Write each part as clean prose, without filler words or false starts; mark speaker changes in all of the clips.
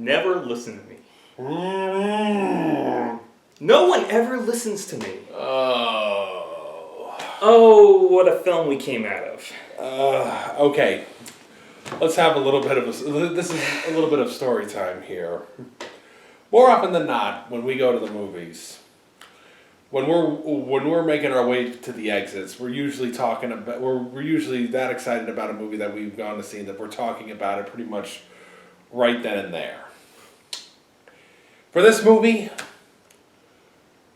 Speaker 1: never listen to me. No one ever listens to me. Oh, what a film we came out of.
Speaker 2: Okay. Let's have a little bit of this is a little bit of story time here. More often than not, when we go to the movies, when we're making our way to the exits, we're usually talking about we're usually that excited about a movie that we've gone to see that we're talking about it pretty much right then and there. For this movie,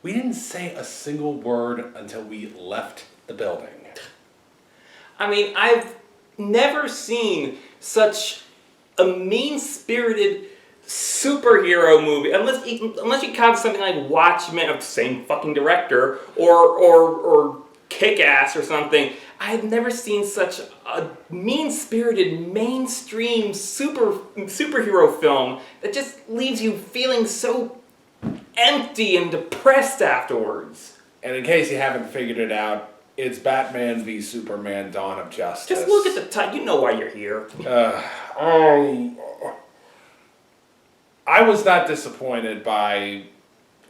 Speaker 2: we didn't say a single word until we left the building.
Speaker 1: I mean, I've never seen such a mean-spirited superhero movie, unless you count something like Watchmen of the same fucking director, or Kick-Ass or something. I've never seen such a mean-spirited mainstream superhero film that just leaves you feeling so empty and depressed afterwards.
Speaker 2: And in case you haven't figured it out, it's Batman v Superman: Dawn of Justice.
Speaker 1: Just look at the title. You know why you're here.
Speaker 2: I was not disappointed by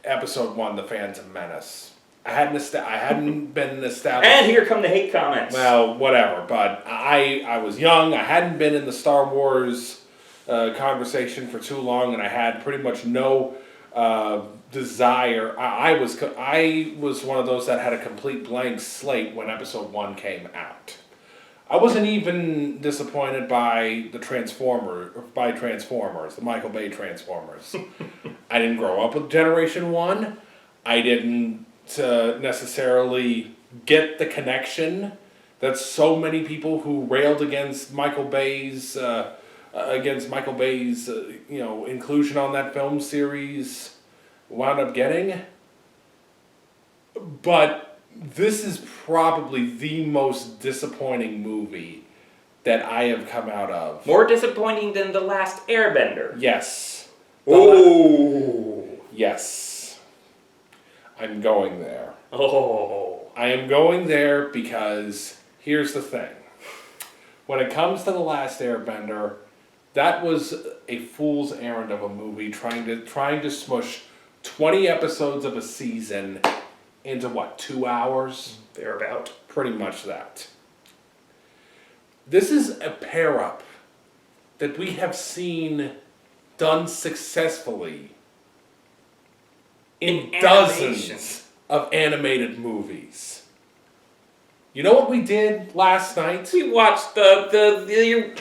Speaker 2: Episode 1, The Phantom Menace. I hadn't been established.
Speaker 1: And here come the hate comments.
Speaker 2: Well, whatever. But I was young. I hadn't been in the Star Wars conversation for too long, and I had pretty much no desire. I was one of those that had a complete blank slate when Episode 1 came out. I wasn't even disappointed by the Transformers, the Michael Bay Transformers. I didn't grow up with Generation 1. I didn't necessarily get the connection that so many people who railed against Michael Bay's inclusion on that film series wound up getting. But this is probably the most disappointing movie that I have come out of.
Speaker 1: More disappointing than The Last Airbender.
Speaker 2: Yes.
Speaker 1: Oh.
Speaker 2: Yes. I'm going there.
Speaker 1: Oh.
Speaker 2: I am going there because here's the thing. When it comes to The Last Airbender, that was a fool's errand of a movie trying to smush 20 episodes of a season into what, 2 hours?
Speaker 1: Thereabout.
Speaker 2: Pretty much that. This is a pair-up that we have seen done successfully in dozens of animated movies. You know what we did last night?
Speaker 1: We watched the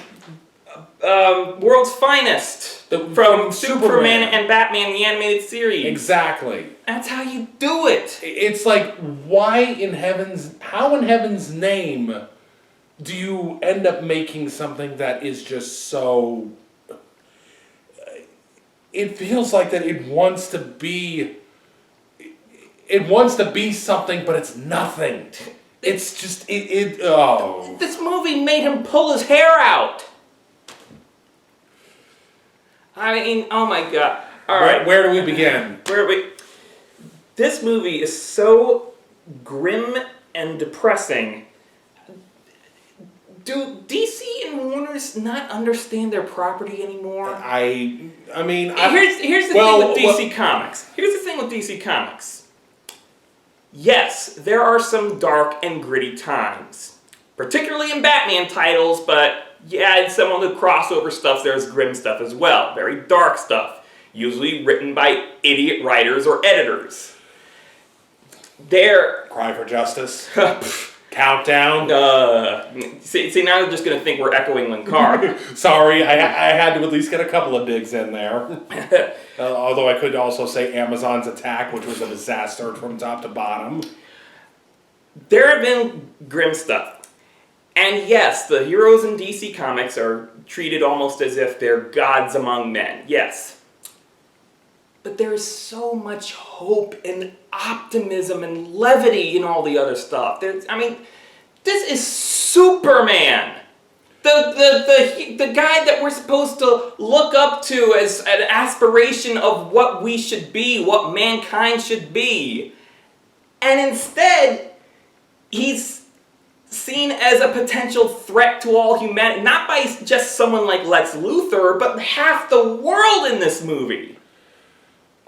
Speaker 1: World's Finest from Superman and Batman, the animated series.
Speaker 2: Exactly.
Speaker 1: That's how you do it.
Speaker 2: It's like, how in heaven's name do you end up making something that is just so... It feels like that it wants to be something, but it's nothing. It's just,
Speaker 1: This movie made him pull his hair out. I mean, oh my god. All right.
Speaker 2: Where do we begin?
Speaker 1: This movie is so grim and depressing. Do DC and Warner's not understand their property anymore?
Speaker 2: Here's
Speaker 1: the thing with DC Comics. Here's the thing with DC Comics. Yes, there are some dark and gritty times. Particularly in Batman titles, but yeah, in some of the crossover stuff, there's grim stuff as well. Very dark stuff. Usually written by idiot writers or editors.
Speaker 2: Cry for Justice. Countdown.
Speaker 1: See, now they're just going to think we're echoing Linkar.
Speaker 2: Sorry, I had to at least get a couple of digs in there. Although I could also say Amazon's Attack, which was a disaster from top to bottom.
Speaker 1: There have been grim stuff. And yes, the heroes in DC Comics are treated almost as if they're gods among men. Yes. But there is so much hope and optimism and levity in all the other stuff. This is Superman. The guy that we're supposed to look up to as an aspiration of what we should be, what mankind should be. And instead, he's seen as a potential threat to all humanity, not by just someone like Lex Luthor, but half the world in this movie.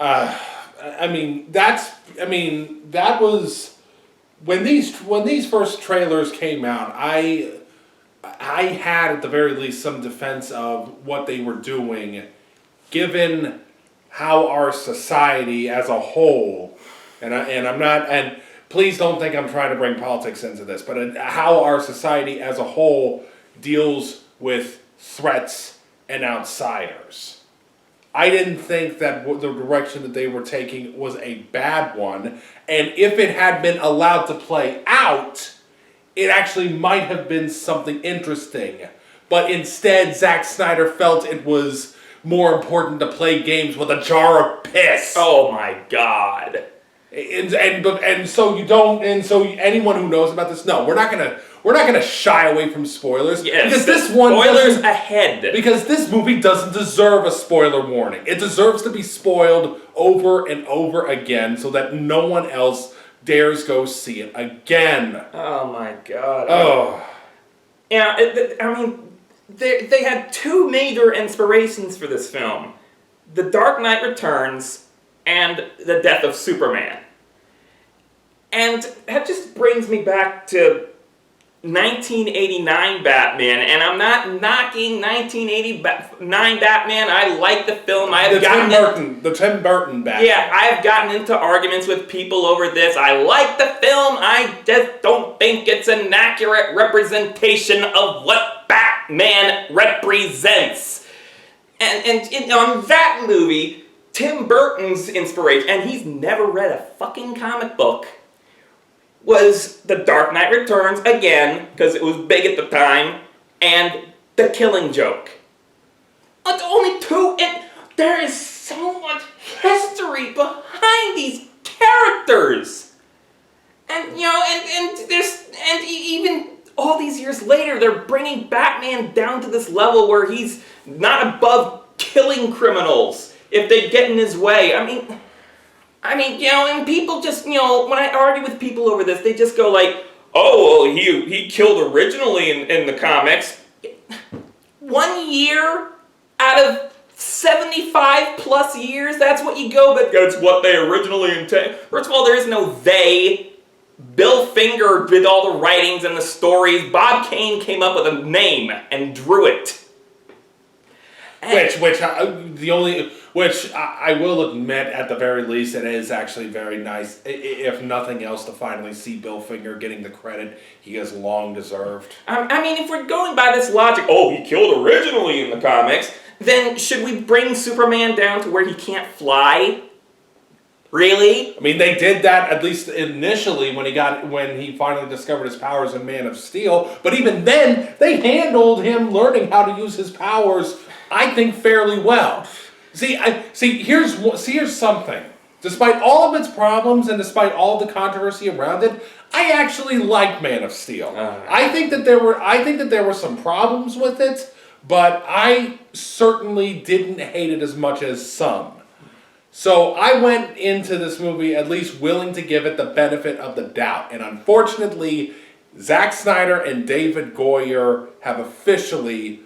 Speaker 2: That was when these first trailers came out. I had at the very least some defense of what they were doing, given how our society as a whole, and please don't think I'm trying to bring politics into this, but how our society as a whole deals with threats and outsiders. I didn't think that the direction that they were taking was a bad one, and if it had been allowed to play out, it actually might have been something interesting. But instead, Zack Snyder felt it was more important to play games with a jar of piss.
Speaker 1: Oh my god.
Speaker 2: And so anyone who knows about this, no, we're not gonna shy away from spoilers.
Speaker 1: Yes,
Speaker 2: because this one
Speaker 1: spoilers ahead.
Speaker 2: Because this movie doesn't deserve a spoiler warning. It deserves to be spoiled over and over again so that no one else dares go see it again.
Speaker 1: Oh my god.
Speaker 2: Oh.
Speaker 1: Yeah, they had two major inspirations for this film. The Dark Knight Returns and the death of Superman. And that just brings me back to 1989 Batman, and I'm not knocking 1989 Batman. I like the film.
Speaker 2: The Tim Burton Batman.
Speaker 1: Yeah, I've gotten into arguments with people over this. I like the film. I just don't think it's an accurate representation of what Batman represents. And on that movie, Tim Burton's inspiration, and he's never read a fucking comic book, was The Dark Knight Returns, again, because it was big at the time, and The Killing Joke. It's only two, and there is so much history behind these characters. And, even all these years later, they're bringing Batman down to this level where he's not above killing criminals if they get in his way. And people just, when I argue with people over this, they just go like, oh, well, he killed originally in the comics. 1 year out of 75 plus years, that's what you go, but that's what they originally intended. First of all, there is no they. Bill Finger did all the writings and the stories. Bob Kane came up with a name and drew it.
Speaker 2: Which I will admit, at the very least, it is actually very nice, if nothing else, to finally see Bill Finger getting the credit he has long deserved.
Speaker 1: If we're going by this logic, oh, he killed originally in the comics, then should we bring Superman down to where he can't fly? Really?
Speaker 2: They did that at least initially when he finally discovered his powers in Man of Steel. But even then, they handled him learning how to use his powers, I think, fairly well. Here's something. Despite all of its problems and despite all the controversy around it, I actually like Man of Steel. I think that there were some problems with it, but I certainly didn't hate it as much as some. So I went into this movie at least willing to give it the benefit of the doubt. And unfortunately, Zack Snyder and David Goyer have officially,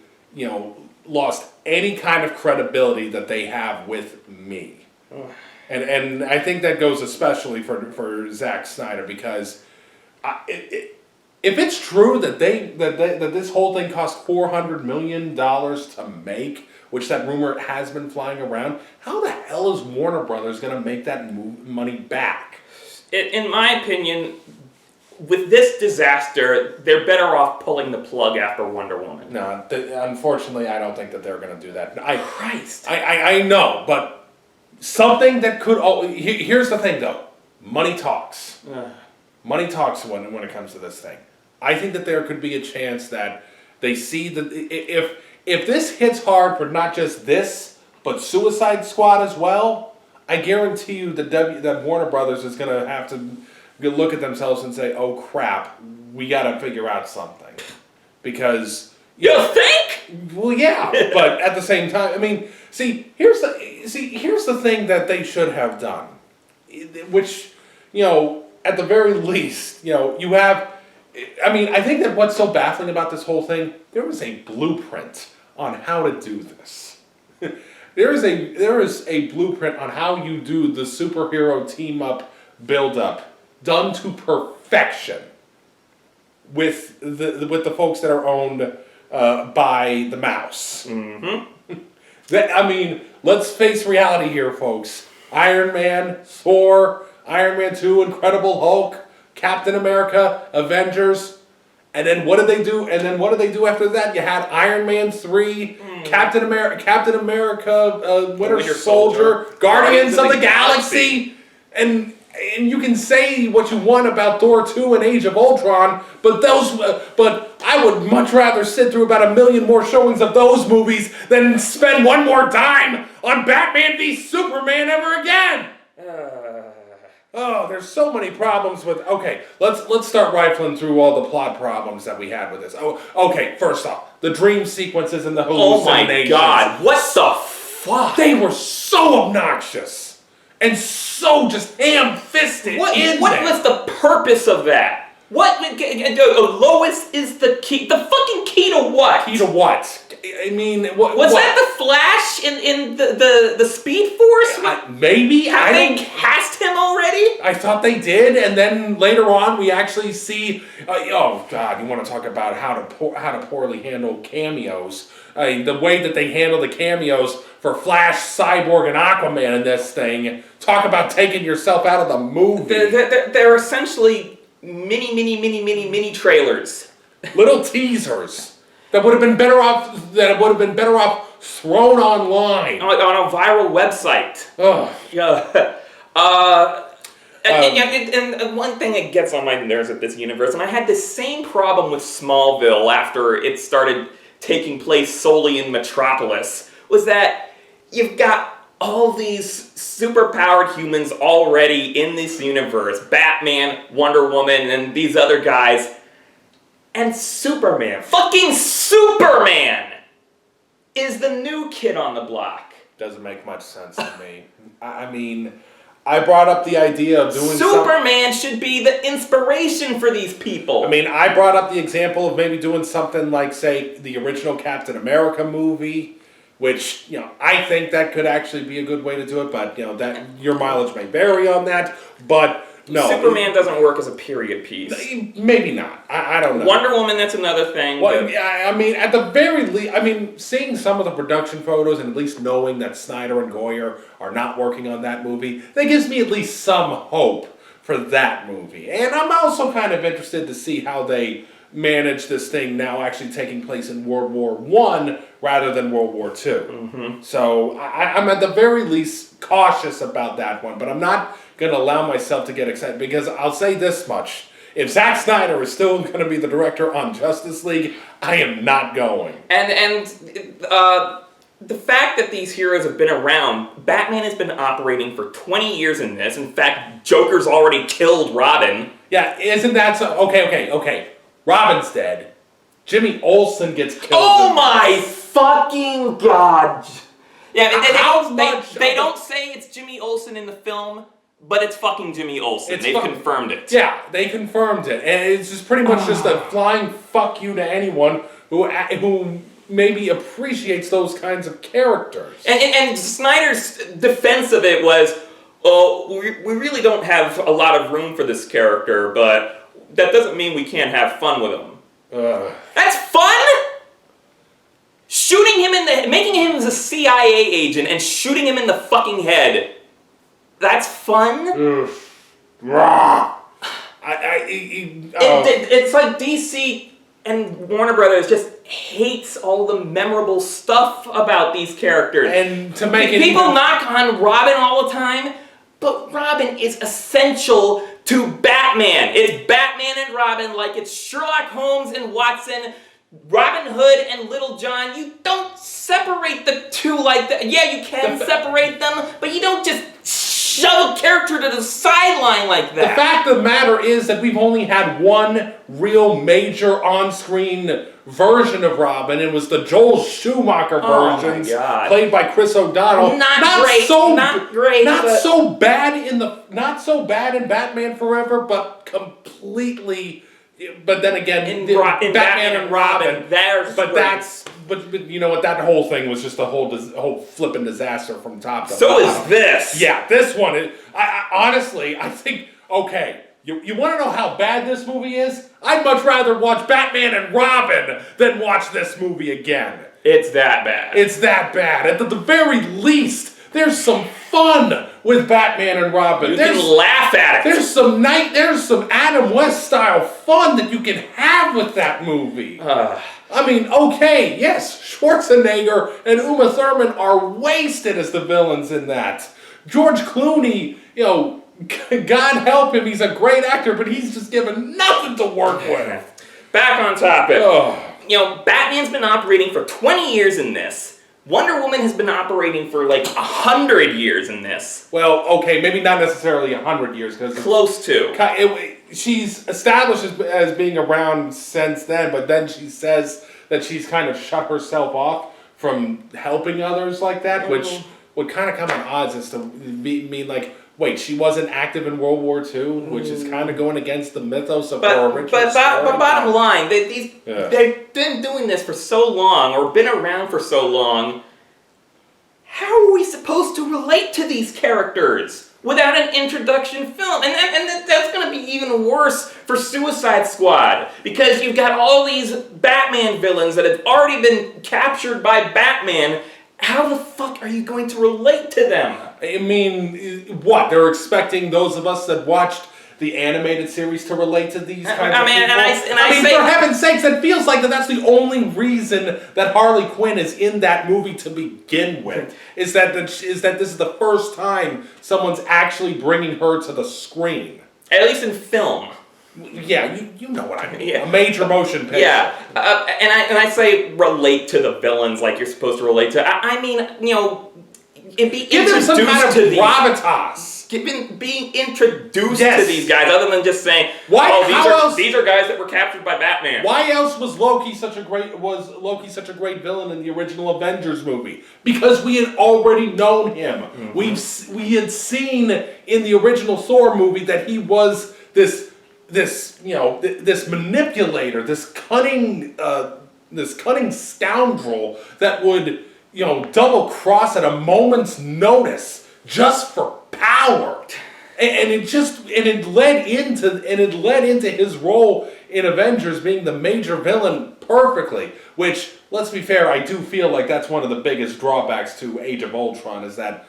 Speaker 2: lost any kind of credibility that they have with me. And I think that goes especially for Zack Snyder, because if it's true that that this whole thing cost $400 million to make, which that rumor has been flying around, how the hell is Warner Brothers going to make that money back?
Speaker 1: In my opinion, with this disaster, they're better off pulling the plug after Wonder Woman.
Speaker 2: No, unfortunately, I don't think that they're going to do that.
Speaker 1: Christ.
Speaker 2: I know, but something that could... here's the thing, though. Money talks. Money talks when it comes to this thing. I think that there could be a chance that they see that if this hits hard for not just this, but Suicide Squad as well, I guarantee you that Warner Brothers is going to have to look at themselves and say, oh crap, we got to figure out something. Because...
Speaker 1: You think?
Speaker 2: Well, yeah, but at the same time, here's the thing that they should have done. Which, at the very least, you have... I mean, I think that what's so baffling about this whole thing, there was a blueprint on how to do this. There is a blueprint on how you do the superhero team up build up done to perfection with the folks that are owned by the mouse.
Speaker 1: Mm-hmm.
Speaker 2: I mean, let's face reality here, folks. Iron Man, Thor, Iron Man 2, Incredible Hulk, Captain America, Avengers, and then what did they do? And then what did they do after that? You had Iron Man 3, Captain America, Winter Soldier, Guardians of the Galaxy, and you can say what you want about Thor 2 and Age of Ultron, but I would much rather sit through about 1 million more showings of those movies than spend one more dime on Batman v Superman ever again. Oh, there's so many problems with. Okay, let's start rifling through all the plot problems that we had with this. Oh, okay. First off, the dream sequences and the hallucinations.
Speaker 1: Oh my God! What the fuck?
Speaker 2: They were so obnoxious and so just ham-fisted.
Speaker 1: What was the purpose of that? What? Lois is the key. The fucking key to what?
Speaker 2: Key to what? I mean, what?
Speaker 1: Was that the Flash in the Speed Force?
Speaker 2: Maybe.
Speaker 1: Have they cast him already?
Speaker 2: I thought they did, and then later on we actually see. Oh God, you want to talk about how to poorly handle cameos? The way that they handle the cameos for Flash, Cyborg, and Aquaman in this thing. Talk about taking yourself out of the movie.
Speaker 1: They're essentially mini trailers.
Speaker 2: Little teasers that would have been better off. Thrown online
Speaker 1: on a viral website.
Speaker 2: Oh
Speaker 1: yeah. And one thing that gets on my nerves with this universe, and I had the same problem with Smallville after it started taking place solely in Metropolis, was that you've got all these superpowered humans already in this universe. Batman, Wonder Woman, and these other guys. And Superman, fucking Superman, is the new kid on the block.
Speaker 2: Doesn't make much sense to me. I mean, I brought up the idea of doing
Speaker 1: Superman should be the inspiration for these people.
Speaker 2: I mean, I brought up the example of maybe doing something like, say, the original Captain America movie, which, I think that could actually be a good way to do it, but, that your mileage may vary on that, but no.
Speaker 1: Superman doesn't work as a period piece.
Speaker 2: Maybe not. I don't know.
Speaker 1: Wonder Woman, that's another thing.
Speaker 2: Well, I mean, at the very least, seeing some of the production photos and at least knowing that Snyder and Goyer are not working on that movie, that gives me at least some hope for that movie. And I'm also kind of interested to see how they manage this thing now actually taking place in World War I rather than World War II.
Speaker 1: Mm-hmm.
Speaker 2: So I'm at the very least cautious about that one, but I'm not going to allow myself to get excited because I'll say this much. If Zack Snyder is still going to be the director on Justice League, I am not going.
Speaker 1: And the fact that these heroes have been around, Batman has been operating for 20 years in this. In fact, Joker's already killed Robin.
Speaker 2: Yeah, isn't that so? Okay. Robin's dead. Jimmy Olsen gets killed.
Speaker 1: Oh my fucking God. Yeah, they don't say it's Jimmy Olsen in the film, but it's fucking Jimmy Olsen. They've confirmed it.
Speaker 2: Yeah, they confirmed it. And it's just pretty much just a flying fuck you to anyone who maybe appreciates those kinds of characters.
Speaker 1: And Snyder's defense of it was, we really don't have a lot of room for this character, but that doesn't mean we can't have fun with him. That's fun? Shooting him making him as a CIA agent and shooting him in the fucking head. That's fun? It's like DC and Warner Brothers just hates all the memorable stuff about these characters.
Speaker 2: And to make
Speaker 1: people knock on Robin all the time, but Robin is essential to Batman. It's Batman and Robin like it's Sherlock Holmes and Watson, Robin Hood and Little John. You don't separate the two like that. Yeah, you can separate them, but you don't just shove a character to the sideline like that.
Speaker 2: The fact of the matter is that we've only had one real major on-screen version of Robin. It was the Joel Schumacher version, played by Chris O'Donnell.
Speaker 1: Not great.
Speaker 2: Not so bad in Batman Forever, but completely But then again,
Speaker 1: in Batman and Robin, there's
Speaker 2: but
Speaker 1: great.
Speaker 2: but you know what? That whole thing was just a whole flipping disaster from top to
Speaker 1: So
Speaker 2: bottom.
Speaker 1: is this.
Speaker 2: Yeah, this one. I honestly, I think. Okay, you want to know how bad this movie is? I'd much rather watch Batman and Robin than watch this movie again.
Speaker 1: It's that bad.
Speaker 2: It's that bad. At the very least, there's some fun with Batman and Robin.
Speaker 1: You can laugh at it.
Speaker 2: There's some Adam West style fun that you can have with that movie. I mean, okay, yes, Schwarzenegger and Uma Thurman are wasted as the villains in that. George Clooney, you know, God help him, he's a great actor, but he's just given nothing to work with.
Speaker 1: Back on topic.
Speaker 2: Oh.
Speaker 1: You know, Batman's been operating for 20 years in this. Wonder Woman has been operating for like 100 years in this.
Speaker 2: Well, okay, maybe not necessarily 100 years, because
Speaker 1: Close to.
Speaker 2: she's established as being around since then, but then she says that she's kind of shut herself off from helping others like that, which would kind of come at odds as to mean like, wait, she wasn't active in World War II, which is kind of going against the mythos of her original story.
Speaker 1: But bottom line, they've been doing this for so long, or been around for so long. How are we supposed to relate to these characters without an introduction film? And that's going to be even worse for Suicide Squad, because you've got all these Batman villains that have already been captured by Batman. How the fuck are you going to relate to them?
Speaker 2: I mean, what? They're expecting those of us that watched the animated series to relate to these kinds of people? I mean, for heaven's sakes, it feels like that's the only reason that Harley Quinn is in that movie to begin with. Is that this is the first time someone's actually bringing her to the screen.
Speaker 1: At least in film.
Speaker 2: Yeah, you know what I mean.
Speaker 1: Yeah.
Speaker 2: A major motion picture.
Speaker 1: Yeah, and I say relate to the villains like you're supposed to relate to. I mean, you know,
Speaker 2: give them some kind of gravitas.
Speaker 1: Being introduced to these guys, other than just saying, these are guys that were captured by Batman.
Speaker 2: Why else was Loki such a great villain in the original Avengers movie? Because we had already known him. Mm-hmm. We had seen in the original Thor movie that he was this manipulator, this cunning scoundrel that would, you know, double cross at a moment's notice just for power. And it led into his role in Avengers being the major villain perfectly, which, let's be fair, I do feel like that's one of the biggest drawbacks to Age of Ultron, is that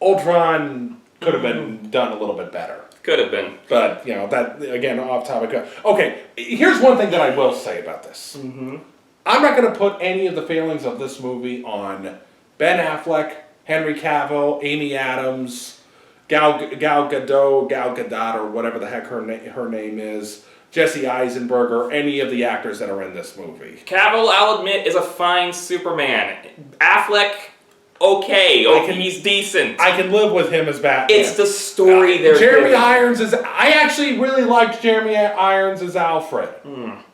Speaker 2: Ultron could have been done a little bit better.
Speaker 1: Could have been.
Speaker 2: But, you know, that, again, off topic. Okay, here's one thing that I will say about this. Mm-hmm. I'm not going to put any of the failings of this movie on Ben Affleck, Henry Cavill, Amy Adams, Gal Gadot, or whatever the heck her name is, Jesse Eisenberg, or any of the actors that are in this movie.
Speaker 1: Cavill, I'll admit, is a fine Superman. Affleck, he's decent.
Speaker 2: I can live with him as Batman.
Speaker 1: It's the story they're
Speaker 2: Jeremy
Speaker 1: giving.
Speaker 2: Irons is... I actually really liked Jeremy Irons as Alfred.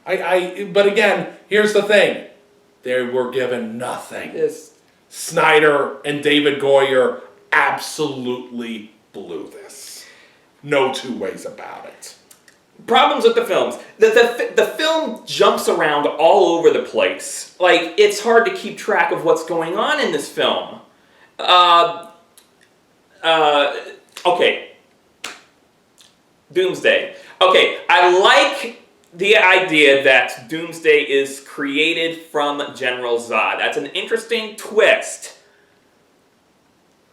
Speaker 2: But again, here's the thing. They were given nothing. Snyder and David Goyer absolutely blew this. No two ways about it.
Speaker 1: Problems with the films. The film jumps around all over the place. Like, it's hard to keep track of what's going on in this film. Okay. Doomsday. Okay, I like the idea that Doomsday is created from General Zod. That's an interesting twist.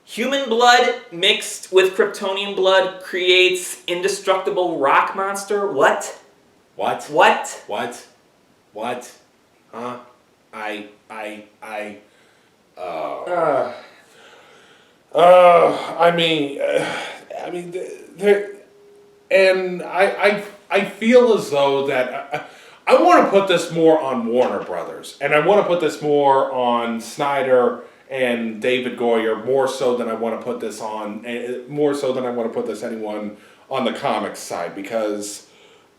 Speaker 1: Human blood mixed with Kryptonian blood creates indestructible rock monster. What?
Speaker 2: Huh? I feel as though that I want to put this more on Warner Brothers, and I want to put this more on Snyder and David Goyer, more so than I want to put this anyone on the comics side, because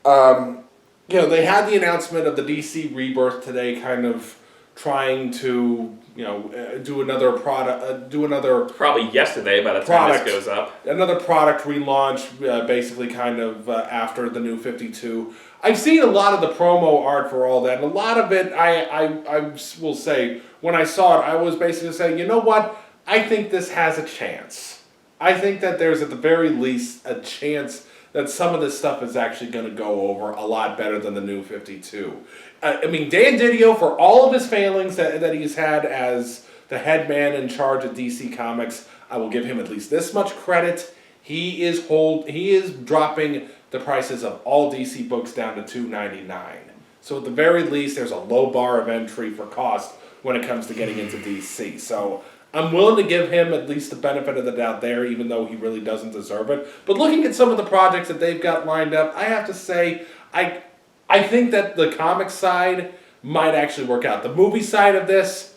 Speaker 2: they had the announcement of the DC Rebirth today, kind of trying to do another product,
Speaker 1: Probably yesterday by the time
Speaker 2: product
Speaker 1: this goes up.
Speaker 2: another product relaunch, basically kind of after the New 52. I've seen a lot of the promo art for all that, and a lot of it, I will say, when I saw it, I was basically saying, you know what, I think this has a chance. I think that there's at the very least a chance that some of this stuff is actually going to go over a lot better than the New 52. I mean, Dan Didio, for all of his failings that he's had as the head man in charge of DC Comics, I will give him at least this much credit. He is dropping the prices of all DC books down to $2.99. So at the very least, there's a low bar of entry for cost when it comes to getting into DC. So I'm willing to give him at least the benefit of the doubt there, even though he really doesn't deserve it. But looking at some of the projects that they've got lined up, I have to say, I think that the comic side might actually work out. The movie side of this,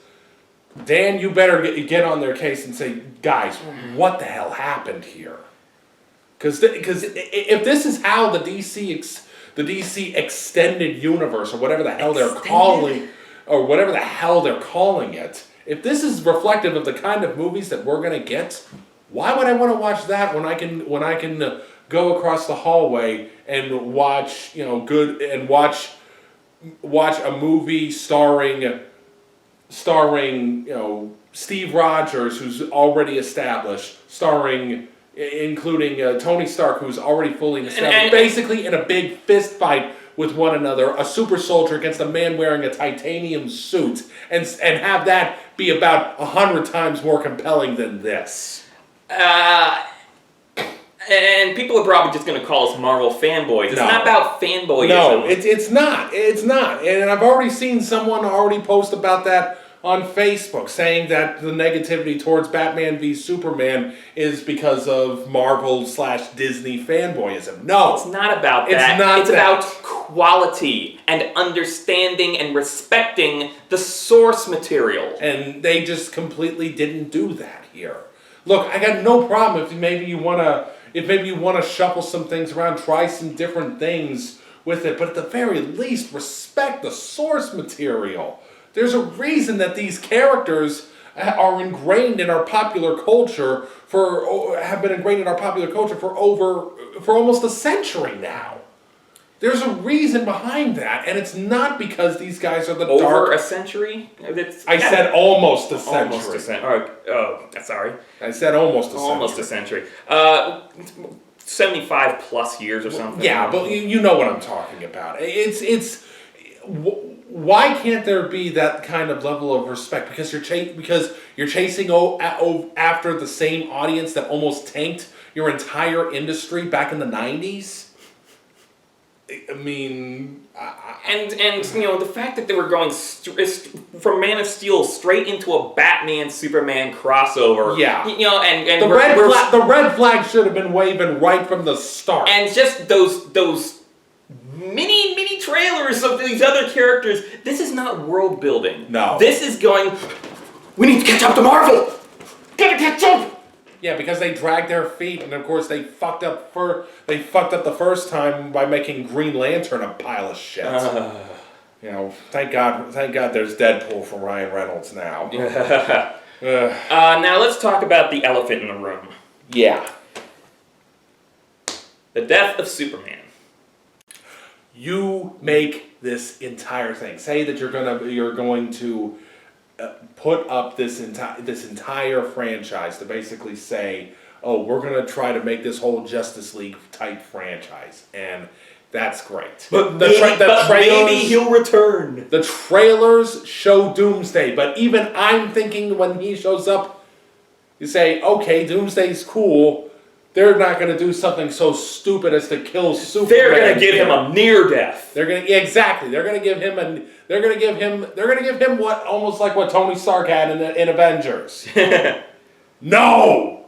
Speaker 2: Dan, you better get on their case and say, guys, what the hell happened here? Because if this is how the DC extended universe, or whatever the hell they're calling it, if this is reflective of the kind of movies that we're gonna get, why would I want to watch that when I can go across the hallway and watch watch a movie starring Steve Rogers, who's already established, including Tony Stark, who's already fully established, basically in a big fist fight with one another, a super soldier against a man wearing a titanium suit, and have that be about 100 times more compelling than this.
Speaker 1: And people are probably just going to call us Marvel fanboys. It's not about fanboyism.
Speaker 2: No, it's not. It's not. And I've already seen someone already post about that on Facebook, saying that the negativity towards Batman v Superman is because of Marvel/Disney fanboyism. No.
Speaker 1: It's not about that. It's about quality and understanding and respecting the source material.
Speaker 2: And they just completely didn't do that here. Look, I got no problem if maybe you want to shuffle some things around, try some different things with it, but at the very least, respect the source material. There's a reason that these characters are ingrained in our popular culture have been ingrained in our popular culture for almost a century now. There's a reason behind that, and it's not because these guys are the
Speaker 1: Over a century?
Speaker 2: I said almost a century.
Speaker 1: Almost a century. Oh, sorry.
Speaker 2: I said almost a century.
Speaker 1: Almost a century. 75 plus years or something.
Speaker 2: Yeah, but you know what I'm talking about. Why can't there be that kind of level of respect? Because you're chasing after the same audience that almost tanked your entire industry back in the 90s? I mean...
Speaker 1: And the fact that they were going from Man of Steel straight into a Batman-Superman crossover.
Speaker 2: Yeah.
Speaker 1: And
Speaker 2: the red flag should have been waving right from the start.
Speaker 1: And just those mini trailers of these other characters. This is not world building.
Speaker 2: No.
Speaker 1: This is going, we need to catch up to Marvel! Gotta catch up!
Speaker 2: Yeah, because they dragged their feet, and of course they fucked up the first time by making Green Lantern a pile of shit. Thank God there's Deadpool for Ryan Reynolds now.
Speaker 1: Now let's talk about the elephant in the room.
Speaker 2: Yeah.
Speaker 1: The death of Superman.
Speaker 2: You make this entire thing. Say that you're going to put up this entire franchise to basically say, oh, we're going to try to make this whole Justice League type franchise, and that's great.
Speaker 1: But maybe he'll return.
Speaker 2: The trailers show Doomsday, but even I'm thinking when he shows up, you say, okay, Doomsday's cool. They're not going to do something so stupid as to kill Superman.
Speaker 1: They're going to give him a near death.
Speaker 2: Exactly. They're going to give him what almost like what Tony Stark had in Avengers. No.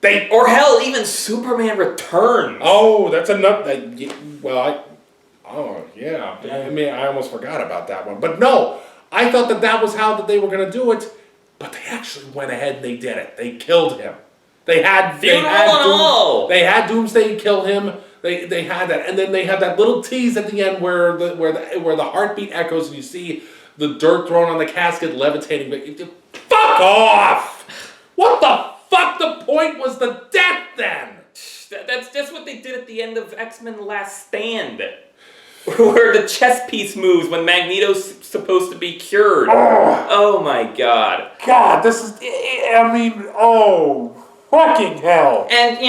Speaker 1: Or hell, even Superman Returns.
Speaker 2: Oh, that's enough. Yeah. I mean, I almost forgot about that one. But no, I thought that was how that they were going to do it. But they actually went ahead and they did it. They killed him. They had Doomsday kill him. They had that, and then they had that little tease at the end where the heartbeat echoes, and you see the dirt thrown on the casket, levitating. Fuck off! What the fuck? The point was the death then.
Speaker 1: That's what they did at the end of X-Men Last Stand. Where the chess piece moves when Magneto's supposed to be cured. Oh my god.
Speaker 2: God, this is... I mean, oh... Fucking hell.
Speaker 1: And,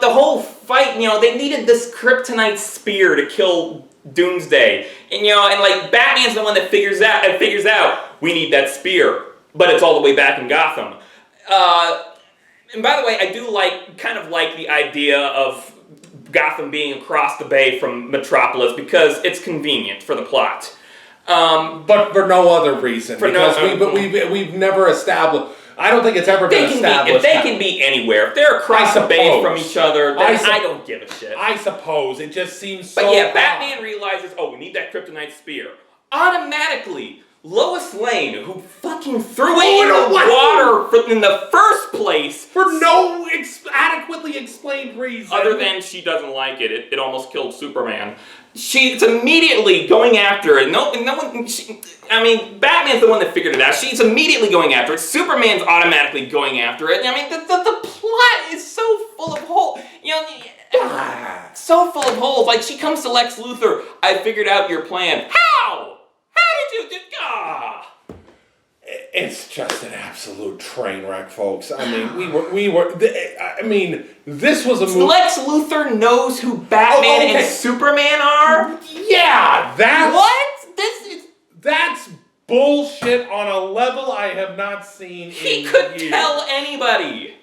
Speaker 1: the whole fight, they needed this kryptonite spear to kill Doomsday. And, and Batman's the one that figures out, we need that spear. But it's all the way back in Gotham. And by the way, I do kind of like the idea of Gotham being across the bay from Metropolis because it's convenient for the plot.
Speaker 2: But for no other reason. We've never established... I don't think it's ever been established.
Speaker 1: If they can be anywhere, if they're across the bay from each other, then I don't give a shit.
Speaker 2: I suppose. It just seems so...
Speaker 1: But yeah, Batman realizes, we need that kryptonite spear. Automatically, Lois Lane, who fucking threw it in the water in the first place...
Speaker 2: For no adequately explained reason.
Speaker 1: Other than she doesn't like it. It almost killed Superman. She's immediately going after it. No one... Batman's the one that figured it out. She's immediately going after it. Superman's automatically going after it. The plot is so full of holes. So full of holes. Like, she comes to Lex Luthor. I figured out your plan. How? How did you do...
Speaker 2: It's just an absolute train wreck, folks. This was a movie...
Speaker 1: Lex Luthor knows who Batman and Superman are?
Speaker 2: Yeah, that's...
Speaker 1: What?
Speaker 2: That's bullshit on a level I have not seen in years.
Speaker 1: He could tell anybody.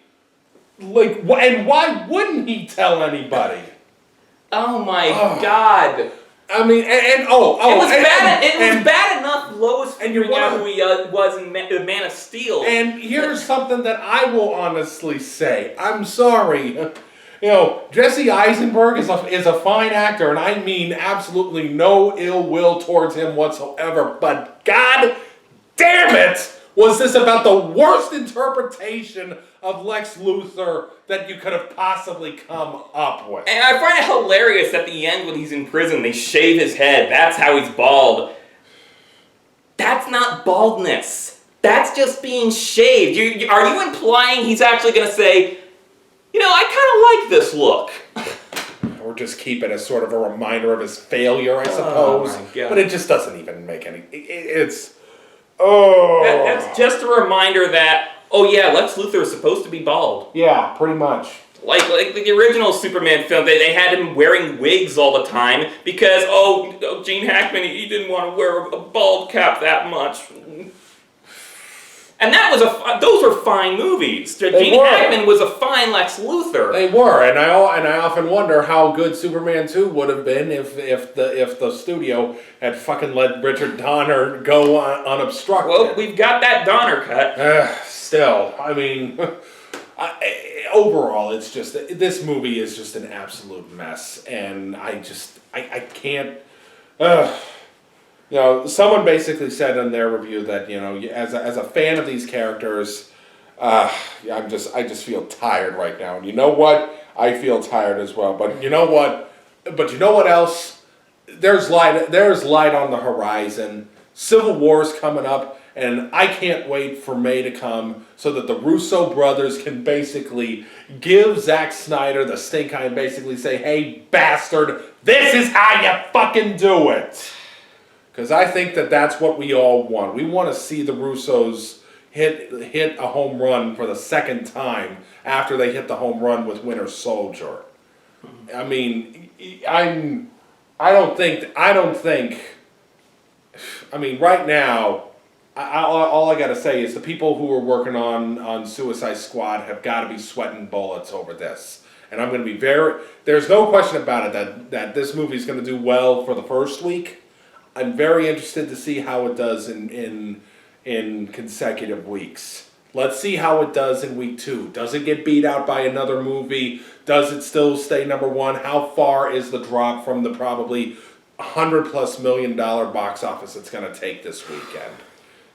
Speaker 2: And why wouldn't he tell anybody?
Speaker 1: Oh my god.
Speaker 2: It was
Speaker 1: bad enough Lois figuring out who he was in Man of Steel.
Speaker 2: And here's something that I will honestly say. I'm sorry. Jesse Eisenberg is a fine actor, and I mean absolutely no ill will towards him whatsoever. But god damn it, was this about the worst interpretation of Lex Luthor that you could have possibly come up with.
Speaker 1: And I find it hilarious at the end when he's in prison, they shave his head. That's how he's bald. That's not baldness. That's just being shaved. Are you implying he's actually going to say, I kind of like this look?
Speaker 2: Or just keep it as sort of a reminder of his failure, I suppose.
Speaker 1: Oh my God.
Speaker 2: But it just doesn't even make any... That's
Speaker 1: just a reminder that, Lex Luthor is supposed to be bald.
Speaker 2: Yeah, pretty much.
Speaker 1: Like the original Superman film, they had him wearing wigs all the time because, Gene Hackman, he didn't want to wear a bald cap that much. And those were fine movies. Gene Hackman was a fine Lex Luthor.
Speaker 2: They were, and I often wonder how good Superman 2 would have been if the studio had fucking let Richard Donner go unobstructed.
Speaker 1: Well, we've got that Donner cut.
Speaker 2: Still, overall, it's just this movie is just an absolute mess, and I can't. Someone basically said in their review that as a fan of these characters, I just feel tired right now. And you know what? I feel tired as well. But you know what? Else? There's light on the horizon. Civil War's coming up, and I can't wait for May to come so that the Russo brothers can basically give Zack Snyder the stink eye and basically say, "Hey, bastard, this is how you fucking do it." Because I think that's what we all want. We want to see the Russos hit a home run for the second time after they hit the home run with Winter Soldier. Right now, all I got to say is the people who are working on Suicide Squad have got to be sweating bullets over this. And I'm going to be there's no question about it that this movie is going to do well for the first week. I'm very interested to see how it does in consecutive weeks. Let's see how it does in week 2. Does it get beat out by another movie? Does it still stay number 1? How far is the drop from the probably $100+ million box office it's going to take this weekend?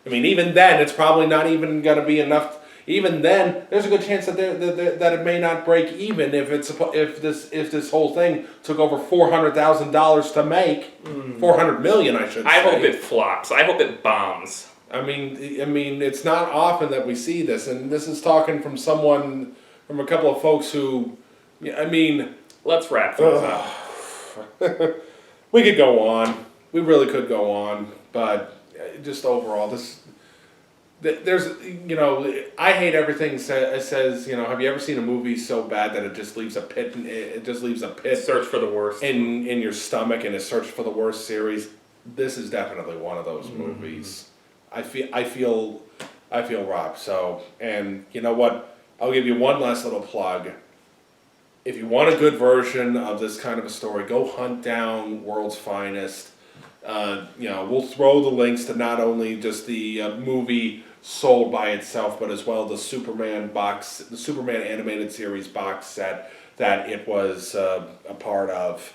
Speaker 2: Even then, it's probably not even going to be enough. even then, there's a good chance that that it may not break even if this whole thing took over $400,000 to make. $400 million, I should say.
Speaker 1: I hope it flops. I hope it bombs.
Speaker 2: I mean, it's not often that we see this, and this is talking from someone, from a couple of folks who, I mean,
Speaker 1: let's wrap things up.
Speaker 2: We could go on. We really could go on, but just overall, there's, I hate everything says, have you ever seen a movie so bad that it just leaves a pit,
Speaker 1: Search for the worst.
Speaker 2: in your stomach, and a search for the worst series? This is definitely one of those movies. I feel robbed. So, and you know what? I'll give you one last little plug. If you want a good version of this kind of a story, go hunt down World's Finest. We'll throw the links to not only just the movie sold by itself, but as well the Superman animated series box set that it was a part of.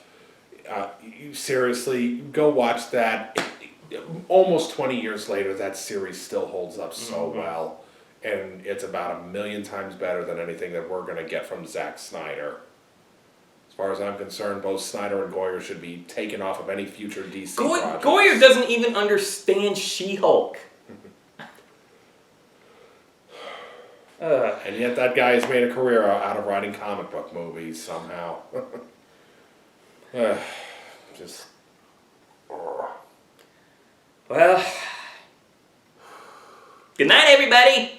Speaker 2: Seriously, go watch that. Almost 20 years later, that series still holds up so well, and it's about 1,000,000 times better than anything that we're going to get from Zack Snyder. As far as I'm concerned, both Snyder and Goyer should be taken off of any future DC projects.
Speaker 1: Goyer doesn't even understand She-Hulk.
Speaker 2: And yet that guy has made a career out of writing comic book movies somehow. Just...
Speaker 1: Well, good night, everybody.